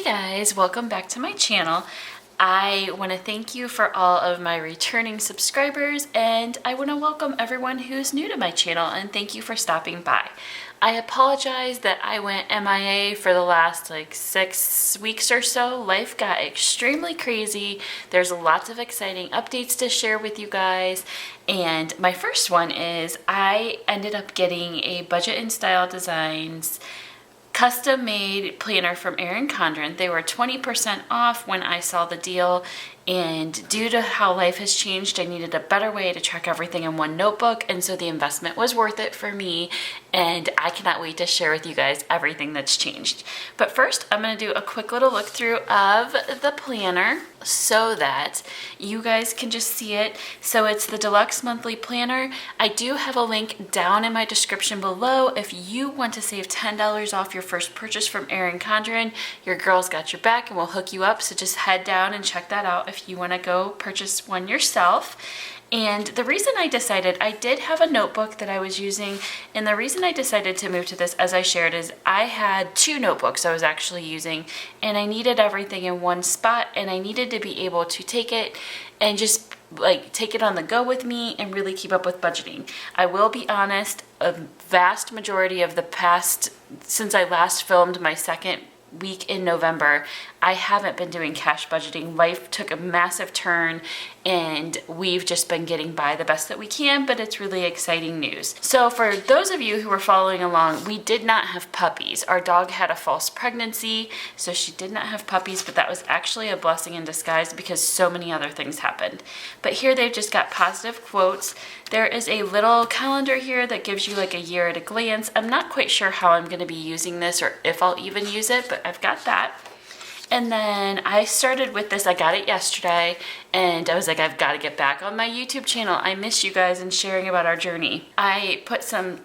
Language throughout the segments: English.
guys, welcome back to my channel. I want to thank you for all of my returning subscribers, and I want to welcome everyone who's new to my channel and thank you for stopping by. I apologize that I went MIA for the last 6 weeks or so. Life got extremely crazy. There's lots of exciting updates to share with you guys. And my first one is I ended up getting a Budget and Style Designs custom made planner from Erin Condren. They were 20% off when I saw the deal, and due to how life has changed, I needed a better way to track everything in one notebook, and so the investment was worth it for me, and I cannot wait to share with you guys everything that's changed. But first, I'm going to do a quick little look through of the planner so that you guys can just see it. So it's the Deluxe Monthly Planner. I do have a link down in my description below. If you want to save $10 off your first purchase from Erin Condren, your girl's got your back and we'll hook you up. So just head down and check that out if you want to go purchase one yourself. And the reason I decided, I did have a notebook that I was using, and the reason I decided to move to this, as I shared, is I had 2 notebooks I was actually using, and I needed everything in one spot, and I needed to be able to take it and just take it on the go with me and really keep up with budgeting. I will be honest, a vast majority of the past, since I last filmed my second week in November, I haven't been doing cash budgeting. Life took a massive turn and we've just been getting by the best that we can, but it's really exciting news. So for those of you who are following along, we did not have puppies. Our dog had a false pregnancy, so she did not have puppies, but that was actually a blessing in disguise because so many other things happened. But here they've just got positive quotes. There is a little calendar here that gives you a year at a glance. I'm not quite sure how I'm going to be using this or if I'll even use it, but I've got that. And then I started with this. I got it yesterday and I was like, I've got to get back on my YouTube channel. I miss you guys and sharing about our journey. I put some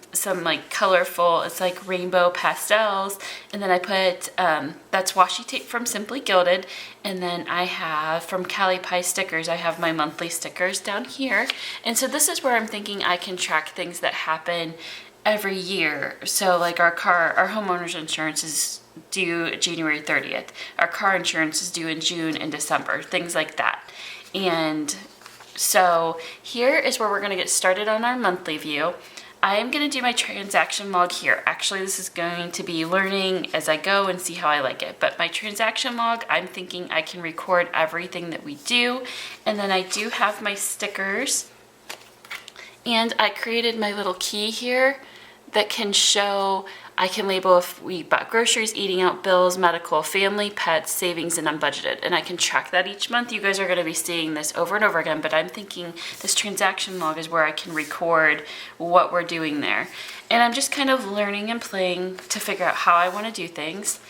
colorful, it's rainbow pastels, and then I put, that's washi tape from Simply Gilded, and then I have from Cali Pie stickers, I have my monthly stickers down here. And so this is where I'm thinking I can track things that happen every year. So our homeowner's insurance is due January 30th. Our car insurance is due in June and December, things like that. And so here is where we're going to get started on our monthly view. I am going to do my transaction log here. Actually, this is going to be learning as I go and see how I like it. But my transaction log, I'm thinking I can record everything that we do. And then I do have my stickers. And I created my little key here that can show, I can label if we bought groceries, eating out bills, medical, family, pets, savings, and unbudgeted. And I can track that each month. You guys are going to be seeing this over and over again, but I'm thinking this transaction log is where I can record what we're doing there. And I'm just kind of learning and playing to figure out how I want to do things.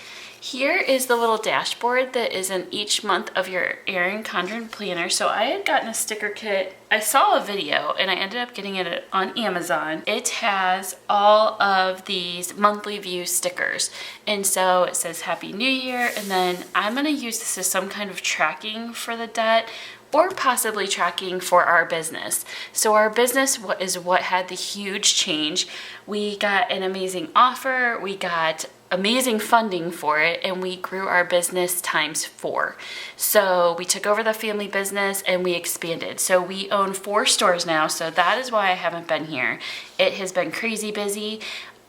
Here is the little dashboard that is in each month of your Erin Condren planner. So I had gotten a sticker kit. I saw a video and I ended up getting it on Amazon. It has all of these monthly view stickers. And so it says Happy New Year. And then I'm going to use this as some kind of tracking for the debt, or possibly tracking for our business. So our business is what had the huge change. We got an amazing offer. We got amazing funding for it, and we grew our business ×4. So we took over the family business and we expanded. So we own 4 stores now, so that is why I haven't been here. It has been crazy busy.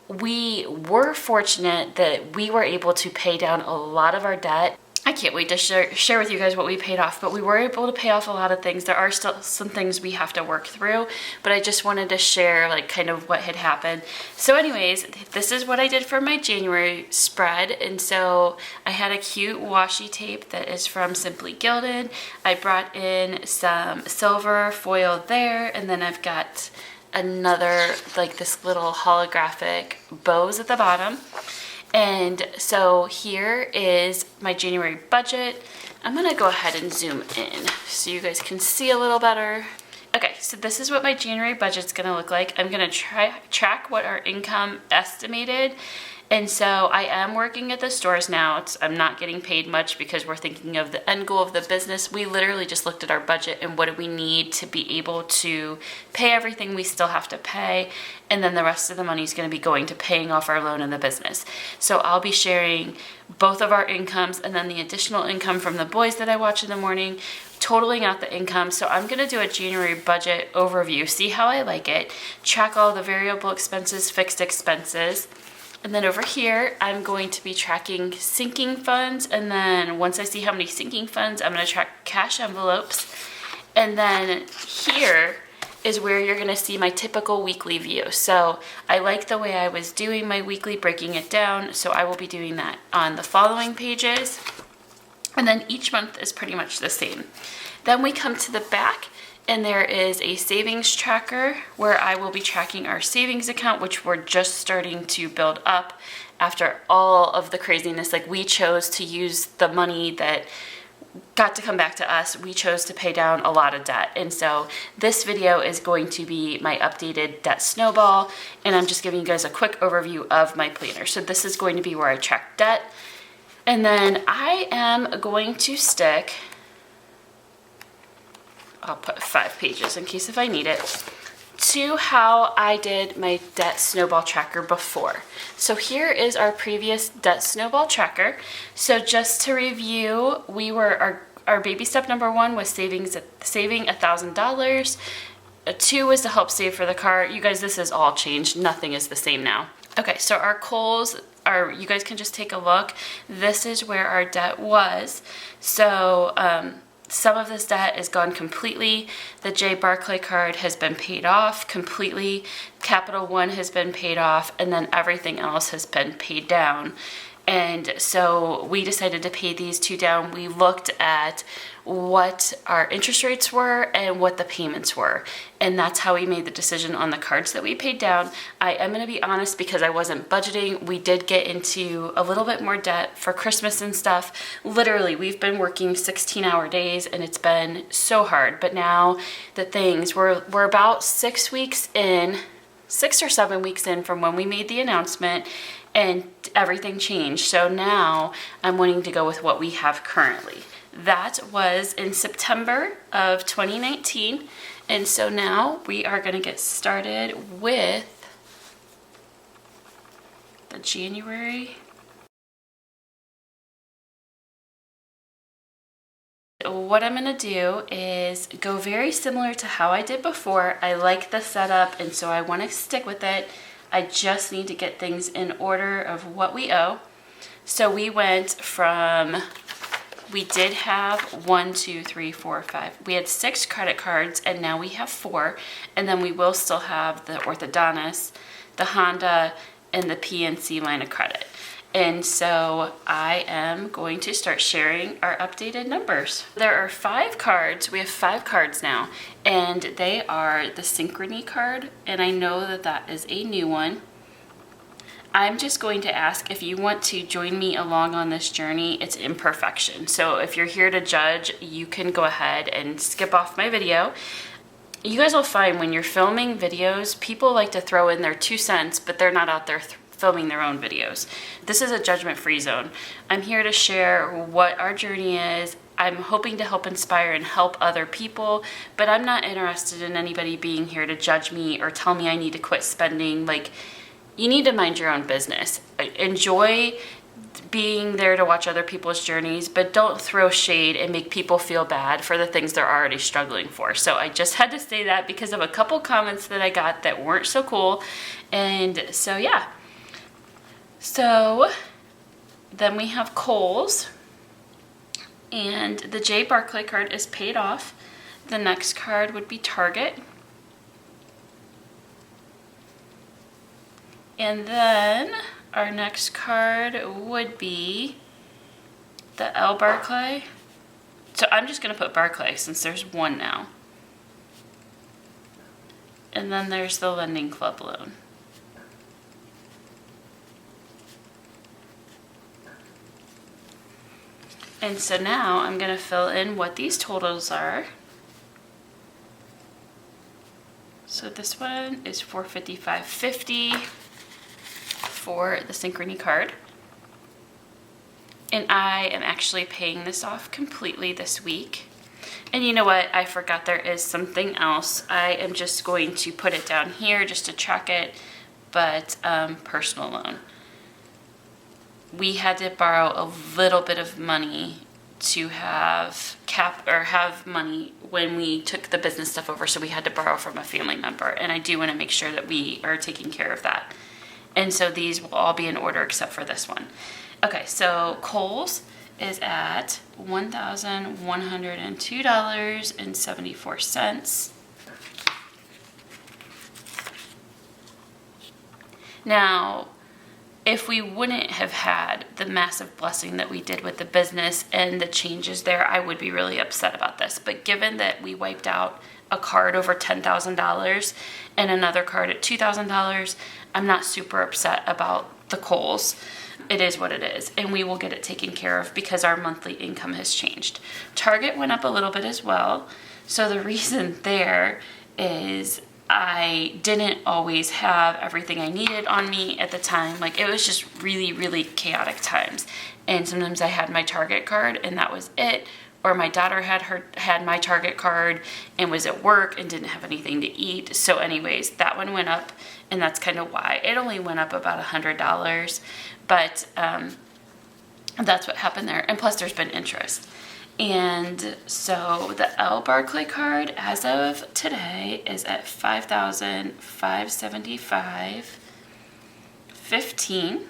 We were fortunate that we were able to pay down a lot of our debt. I can't wait to share with you guys what we paid off, but we were able to pay off a lot of things. There are still some things we have to work through, but I just wanted to share kind of what had happened. So anyways, this is what I did for my January spread. And so I had a cute washi tape that is from Simply Gilded. I brought in some silver foil there, and then I've got another this little holographic bows at the bottom. And so here is my January budget. I'm gonna go ahead and zoom in so you guys can see a little better. Okay, so this is what my January budget's gonna look like. I'm gonna track what our income estimated, And so I am working at the stores now. I'm not getting paid much because we're thinking of the end goal of the business. We literally just looked at our budget and what do we need to be able to pay everything we still have to pay. And then the rest of the money is going to be going to paying off our loan in the business. So I'll be sharing both of our incomes and then the additional income from the boys that I watch in the morning, totaling out the income. So I'm going to do a January budget overview, see how I like it, track all the variable expenses, fixed expenses. And then over here, I'm going to be tracking sinking funds. And then once I see how many sinking funds, I'm going to track cash envelopes. And then here is where you're going to see my typical weekly view. So I like the way I was doing my weekly, breaking it down. So I will be doing that on the following pages. And then each month is pretty much the same. Then we come to the back and there is a savings tracker where I will be tracking our savings account, which we're just starting to build up after all of the craziness. Like, we chose to use the money that got to come back to us. We chose to pay down a lot of debt. And so this video is going to be my updated debt snowball. And I'm just giving you guys a quick overview of my planner. So this is going to be where I track debt. And then I am going to stick, I'll put 5 pages in case if I need it, to how I did my debt snowball tracker before. So here is our previous debt snowball tracker. So just to review, our baby step number 1 was saving $1,000. 2 was to help save for the car. You guys, this is all changed. Nothing is the same now. Okay, so our goals are, you guys can just take a look. This is where our debt was. So some of this debt is gone completely. The J Barclay card has been paid off completely. Capital One has been paid off, and then everything else has been paid down. And so we decided to pay these 2 down. We looked at what our interest rates were and what the payments were. And that's how we made the decision on the cards that we paid down. I am going to be honest, because I wasn't budgeting, we did get into a little bit more debt for Christmas and stuff. Literally, we've been working 16-hour days and it's been so hard. But now we're about 6 weeks in, 6 or 7 weeks in from when we made the announcement, and everything changed. So now I'm wanting to go with what we have currently. That was in September of 2019. And so now we are going to get started with the January. What I'm going to do is go very similar to how I did before. I like the setup, and so I want to stick with it. I just need to get things in order of what we owe. So we went from, we did have 1, 2, 3, 4, 5. We had 6 credit cards, and now we have 4. And then we will still have the orthodontist, the Honda, and the PNC line of credit. And so I am going to start sharing our updated numbers. There are 5 cards. We have 5 cards now, and they are the Synchrony card, and I know that that is a new one. I'm just going to ask if you want to join me along on this journey. It's imperfection. So if you're here to judge, you can go ahead and skip off my video. You guys will find when you're filming videos, people like to throw in their 2 cents, but they're not out there filming their own videos. This is a judgment-free zone. I'm here to share what our journey is. I'm hoping to help inspire and help other people, but I'm not interested in anybody being here to judge me or tell me I need to quit spending. Like, you need to mind your own business. Enjoy being there to watch other people's journeys, but don't throw shade and make people feel bad for the things they're already struggling for. So I just had to say that because of a couple comments that I got that weren't so cool. And so yeah. So then we have Kohl's, and the J Barclay card is paid off. The next card would be Target. And then our next card would be the L Barclay. So I'm just going to put Barclay since there's 1 now. And then there's the Lending Club loan. And so now I'm going to fill in what these totals are. So this one is $455.50. for the Synchrony card. And I am actually paying this off completely this week. And you know what? I forgot there is something else. I am just going to put it down here just to track it, but personal loan. We had to borrow a little bit of money to have money when we took the business stuff over, so we had to borrow from a family member, and I do want to make sure that we are taking care of that. And so these will all be in order except for this one. Okay, so Kohl's is at $1,102.74. Now, if we wouldn't have had the massive blessing that we did with the business and the changes there, I would be really upset about this. But given that we wiped out a card over $10,000 and another card at $2,000, I'm not super upset about the Kohl's. It is what it is, and we will get it taken care of because our monthly income has changed. Target went up a little bit as well. So the reason there is I didn't always have everything I needed on me at the time. Like, it was just really, really chaotic times. And sometimes I had my Target card and that was it. Or my daughter had my Target card and was at work and didn't have anything to eat. So anyways, that one went up, and that's kind of why. It only went up about $100, but that's what happened there. And plus there's been interest. And so the L Barclay card as of today is at $5,575.15.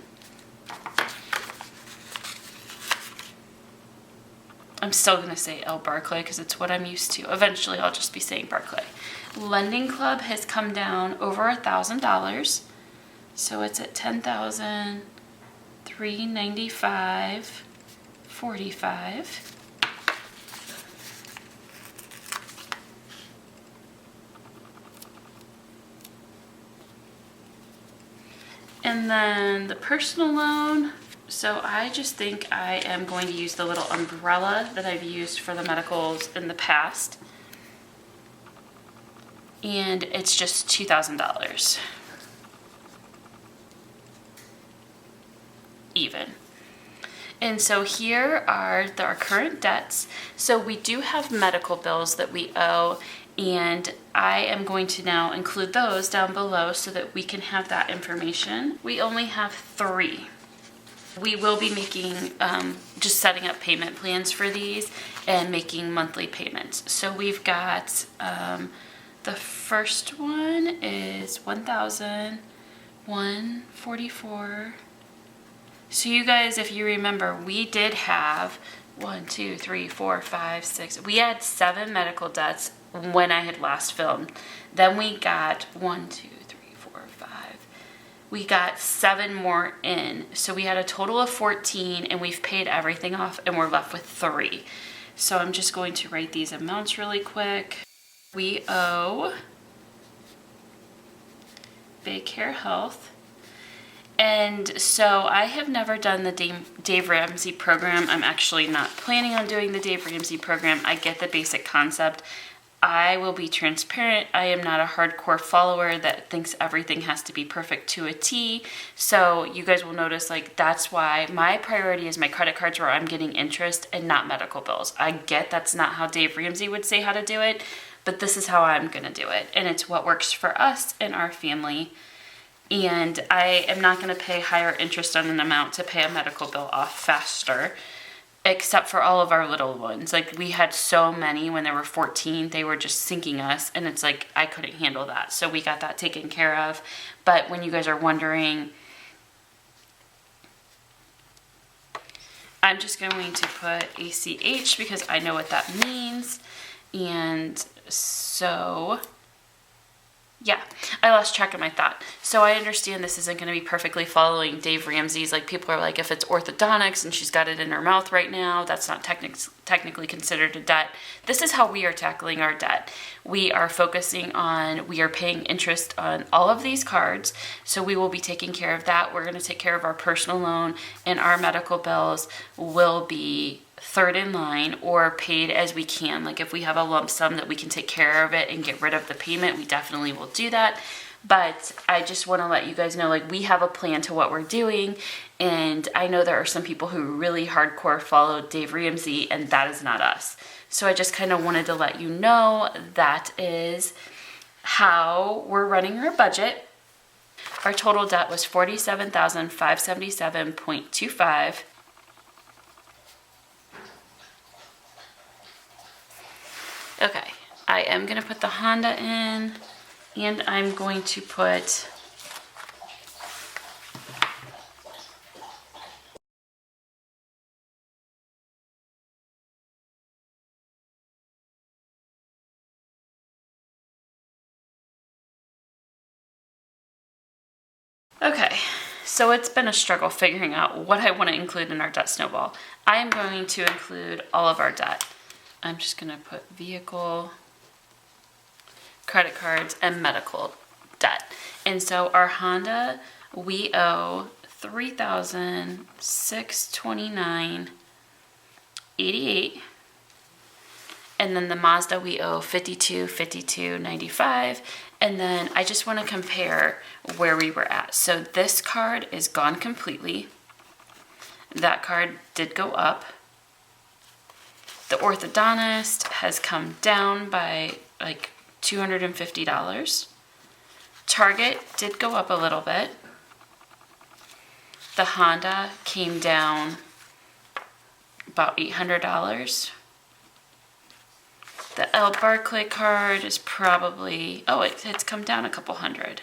I'm still going to say L Barclay because it's what I'm used to. Eventually I'll just be saying Barclay. Lending Club has come down over $1,000. So it's at $10,395.45. And then the personal loan, so I just think I am going to use the little umbrella that I've used for the medicals in the past. And it's just $2,000. Even. And so here are our current debts. So we do have medical bills that we owe, and I am going to now include those down below so that we can have that information. We only have 3. We will be making, just setting up payment plans for these and making monthly payments. So we've got, the first one is $1,144. So you guys, if you remember, we did have 1, 2, 3, 4, 5, 6. We had 7 medical debts when I had last filmed. Then we got 1, 2, 3, 4, 5. We got 7 more in. So we had a total of 14, and we've paid everything off, and we're left with 3. So I'm just going to write these amounts really quick. We owe Baycare Health. And so I have never done the Dave Ramsey program. I'm actually not planning on doing the Dave Ramsey program. I get the basic concept. I will be transparent. I am not a hardcore follower that thinks everything has to be perfect to a T. So you guys will notice, like, that's why my priority is my credit cards where I'm getting interest and not medical bills. I get that's not how Dave Ramsey would say how to do it, but this is how I'm going to do it. And it's what works for us and our family. And I am not going to pay higher interest on an amount to pay a medical bill off faster, except for all of our little ones. Like, we had so many when there were 14, they were just sinking us, and it's like I couldn't handle that. So we got that taken care of. But when you guys are wondering, I'm just going to put ACH because I know what that means. And so yeah, I lost track of my thought. So I understand this isn't going to be perfectly following Dave Ramsey's. Like, people are like, if it's orthodontics and she's got it in her mouth right now, that's not technically considered a debt. This is how we are tackling our debt. We are focusing on, we are paying interest on all of these cards. So we will be taking care of that. We're going to take care of our personal loan, and our medical bills will be third in line or paid as we can. Like, if we have a lump sum that we can take care of it and get rid of the payment, we definitely will do that. but I just want to let you guys know, like, we have a plan to what we're doing, and I know there are some people who really hardcore follow Dave Ramsey, and that is not us. So I just kind of wanted to let you know that is how we're running our budget. Our total debt was $47,577.25. Okay, I am going to put the Honda in, and I'm going to put okay, so it's been a struggle figuring out what I want to include in our debt snowball. I am going to include all of our debt. I'm just going to put vehicle, credit cards, and medical debt. And so our Honda, we owe $3,629.88. And then the Mazda, we owe $52.95. And then I just want to compare where we were at. So this card is gone completely. That card did go up. The orthodontist has come down by like $250. Target did go up a little bit. The Honda came down about $800. The L Barclay card is probably, it's come down a couple hundred.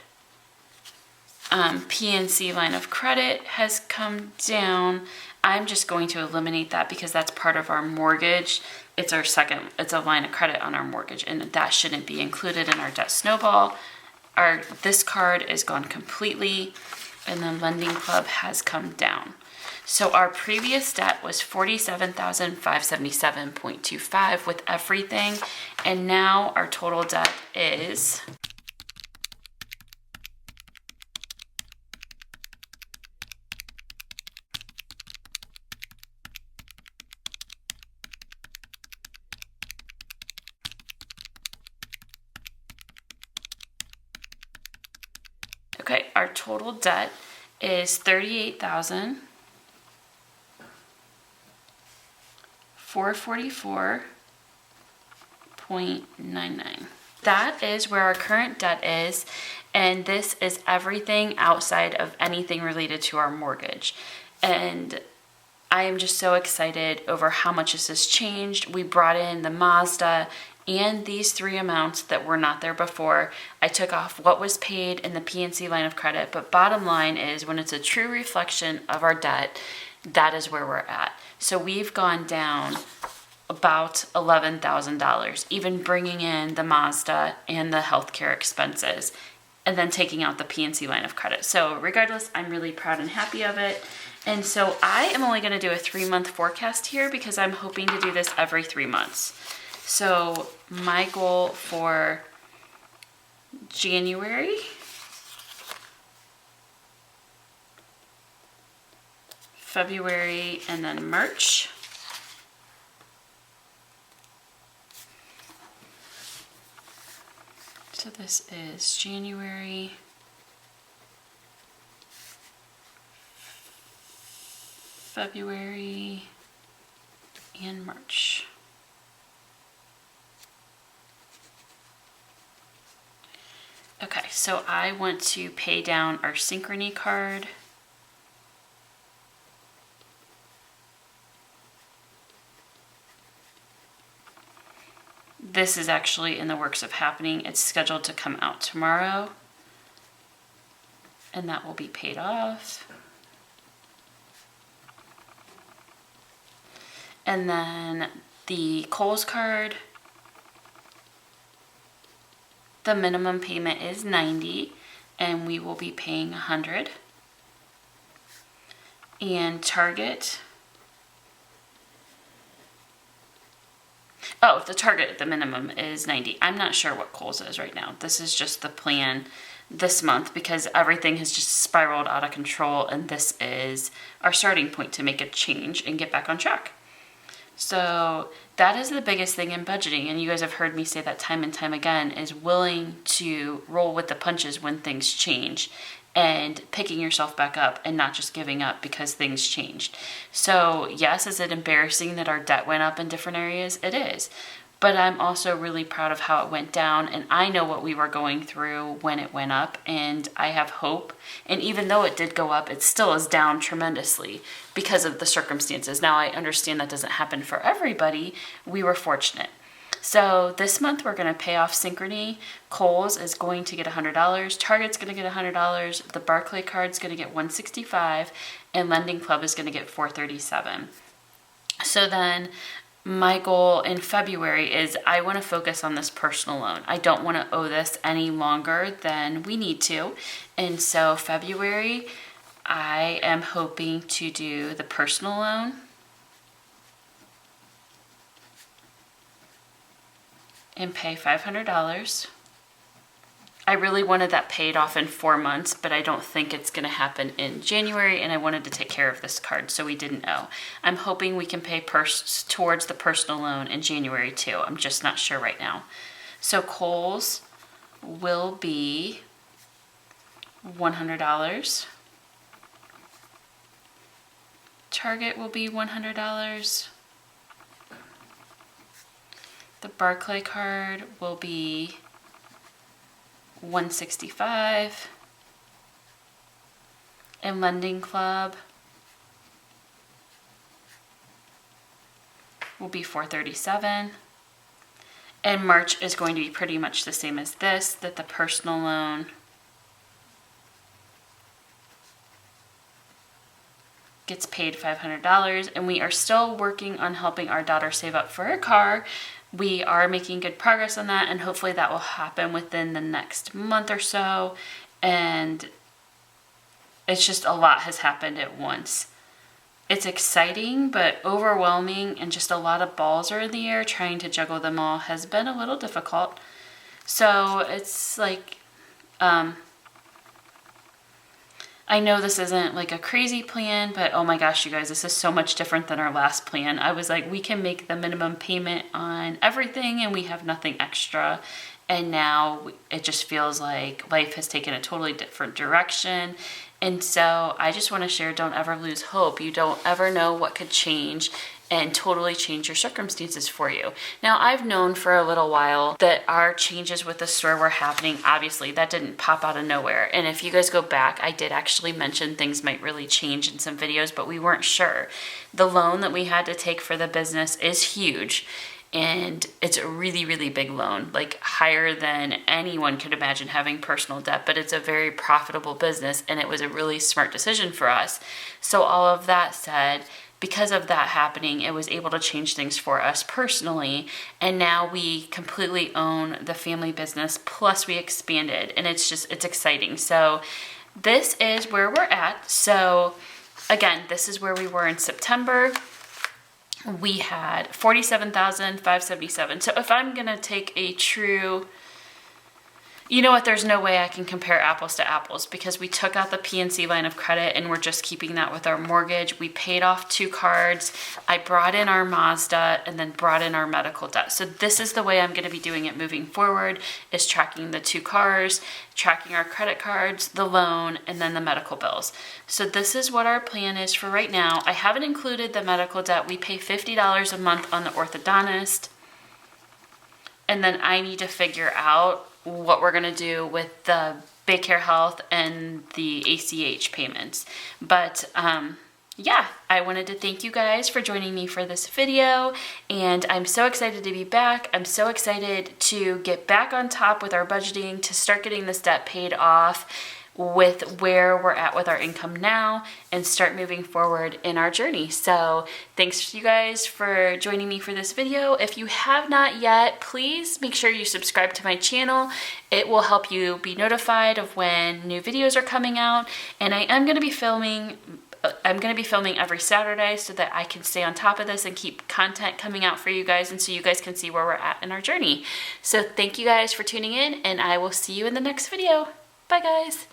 PNC line of credit has come down. I'm just going to eliminate that because that's part of our mortgage. It's a line of credit on our mortgage, and that shouldn't be included in our debt snowball. This card is gone completely, and the lending club has come down. So our previous debt was $47,577.25 with everything, and now our total debt is our total debt is $38,444.99. That is where our current debt is, and this is everything outside of anything related to our mortgage. And I am just so excited over how much this has changed. We brought in the Mazda and these three amounts that were not there before. I took off what was paid in the PNC line of credit, but bottom line is when it's a true reflection of our debt, that is where we're at. So we've gone down about $11,000, even bringing in the Mazda and the healthcare expenses, and then taking out the PNC line of credit. So regardless, I'm really proud and happy of it. And so I am only going to do a 3-month forecast here because I'm hoping to do this every 3 months. So my goal for January, February, and then March. So this is January, February, and March. Okay, so I want to pay down our Synchrony card. This is actually in the works of happening. It's scheduled to come out tomorrow, and that will be paid off. And then the Kohl's card, the minimum payment is $90, and we will be paying $100. And Target, the Target, the minimum is $90. I'm not sure what Kohl's is right now. This is just the plan this month because everything has just spiraled out of control, and this is our starting point to make a change and get back on track. So that is the biggest thing in budgeting, and you guys have heard me say that time and time again, is willing to roll with the punches when things change and picking yourself back up and not just giving up because things changed. So yes, is it embarrassing that our debt went up in different areas? It is. But I'm also really proud of how it went down, and I know what we were going through when it went up, and I have hope. And even though it did go up, it still is down tremendously because of the circumstances. Now, I understand that doesn't happen for everybody. We were fortunate. So this month we're going to pay off Synchrony. Kohl's is going to get $100. Target's going to get $100. The Barclay card's going to get $165, and Lending Club is going to get $437. So then my goal in February is I want to focus on this personal loan. I don't want to owe this any longer than we need to. And so February, I am hoping to do the personal loan and pay $500. I really wanted that paid off in 4 months, but I don't think it's going to happen in January, and I wanted to take care of this card, so we didn't owe. I'm hoping we can pay towards the personal loan in January too. I'm just not sure right now. So Kohl's will be $100. Target will be $100. The Barclay card will be $165, and Lending Club will be $437, and March is going to be pretty much the same as this, that the personal loan gets paid $500, and we are still working on helping our daughter save up for a car. We are making good progress on that, and hopefully that will happen within the next month or so. And it's just a lot has happened at once. It's exciting, but overwhelming, and just a lot of balls are in the air. Trying to juggle them all has been a little difficult. So it's like, I know this isn't like a crazy plan, but oh my gosh, you guys, this is so much different than our last plan. I was like, we can make the minimum payment on everything and we have nothing extra. And now it just feels like life has taken a totally different direction. And so I just want to share, don't ever lose hope. You don't ever know what could change and totally change your circumstances for you. Now, I've known for a little while that our changes with the store were happening. Obviously, that didn't pop out of nowhere. And if you guys go back, I did actually mention things might really change in some videos, but we weren't sure. The loan that we had to take for the business is huge. And it's a really, really big loan, like higher than anyone could imagine having personal debt, but it's a very profitable business, and it was a really smart decision for us. So all of that said, because of that happening, it was able to change things for us personally, and now we completely own the family business, plus we expanded, and it's exciting. So this is where we're at. So again, this is where we were in September. We had $47,577. So if I'm gonna take a true, you know what, there's no way I can compare apples to apples, because we took out the PNC line of credit and we're just keeping that with our mortgage. We paid off 2 cards. I brought in our Mazda and then brought in our medical debt. So this is the way I'm going to be doing it moving forward, is tracking the 2 cars, tracking our credit cards, the loan, and then the medical bills. So this is what our plan is for right now. I haven't included the medical debt. We pay $50 a month on the orthodontist. And then I need to figure out what we're going to do with the Baycare Health and the ACH payments. But yeah, I wanted to thank you guys for joining me for this video, and I'm so excited to be back. I'm so excited to get back on top with our budgeting, to start getting this debt paid off with where we're at with our income now, and start moving forward in our journey. So thanks you guys for joining me for this video. If you have not yet, please make sure you subscribe to my channel. It will help you be notified of when new videos are coming out, and I am going to be filming every Saturday so that I can stay on top of this and keep content coming out for you guys, and so you guys can see where we're at in our journey. So thank you guys for tuning in, and I will see you in the next video. Bye guys.